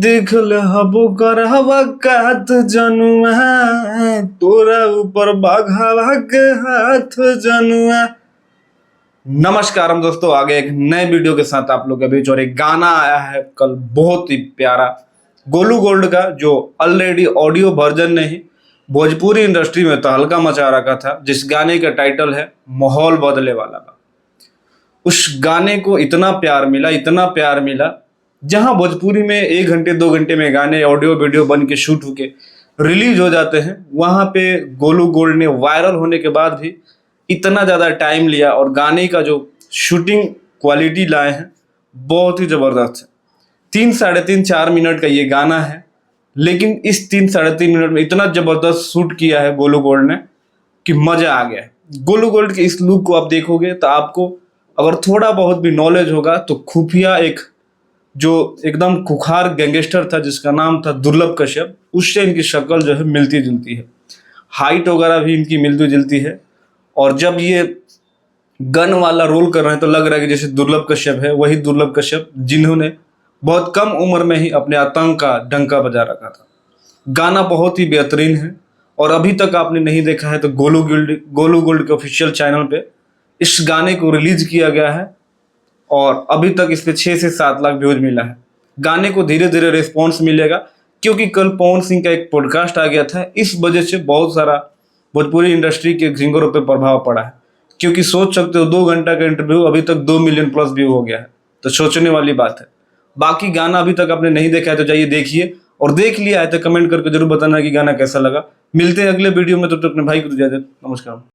देखल हबो करहवा कात जनुआ तोरा ऊपर बाघावा के हाथ जनुआ। नमस्कार हम दोस्तों, आगे एक नए वीडियो के साथ आप लोग के बीच और एक गाना आया है कल, बहुत ही प्यारा गोलू गोल्ड का, जो ऑलरेडी ऑडियो वर्जन ने ही भोजपुरी इंडस्ट्री में तहलका मचा रखा था, जिस गाने का टाइटल है माहौल बदले वाला बा। उस गाने को इतना प्यार मिला, जहां भोजपुरी में 1 घंटे 2 घंटे में गाने ऑडियो वीडियो बन के शूट होके रिलीज हो जाते हैं, वहां पे गोलू गोल्ड ने वायरल होने के बाद भी इतना ज़्यादा टाइम लिया और गाने का जो शूटिंग क्वालिटी लाए हैं बहुत ही ज़बरदस्त है। 3 साढ़े 3 4 मिनट का ये गाना है, लेकिन इस 3 साढ़े 3 मिनट में इतना ज़बरदस्त शूट किया है गोलू गोल्ड ने कि मज़ा आ गया है। गोलू गोल्ड के इस लुक को आप देखोगे तो आपको अगर थोड़ा बहुत भी नॉलेज होगा तो खुफिया एक जो एकदम खुखार गैंगस्टर था जिसका नाम था दुर्लभ कश्यप, उससे इनकी शक्ल जो है मिलती जुलती है, हाइट वगैरह भी इनकी मिलती जुलती है। और जब ये गन वाला रोल कर रहे हैं तो लग रहा है कि जैसे दुर्लभ कश्यप है, वही दुर्लभ कश्यप जिन्होंने बहुत कम उम्र में ही अपने आतंक का डंका बजा रखा था। गाना बहुत ही बेहतरीन है और अभी तक आपने नहीं देखा है तो गोलू गोल्ड के ऑफिशियल चैनल पे इस गाने को रिलीज किया गया है और अभी तक इस पे 6 से 7 लाख व्यूज मिला है। गाने को धीरे धीरे रिस्पॉन्स मिलेगा, क्योंकि कल पवन सिंह का एक पॉडकास्ट आ गया था, इस वजह से बहुत सारा भोजपुरी इंडस्ट्री के सिंगरों पे प्रभाव पड़ा है। क्योंकि सोच सकते हो 2 घंटा का इंटरव्यू अभी तक 2 मिलियन प्लस व्यू हो गया है, तो सोचने वाली बात है। बाकी गाना अभी तक आपने नहीं देखा है तो जाइए देखिए, और देख लिया है तो कमेंट करके जरूर बताना कि गाना कैसा लगा। मिलते हैं अगले वीडियो में, तब तक अपने भाई को इजाजत। नमस्कार।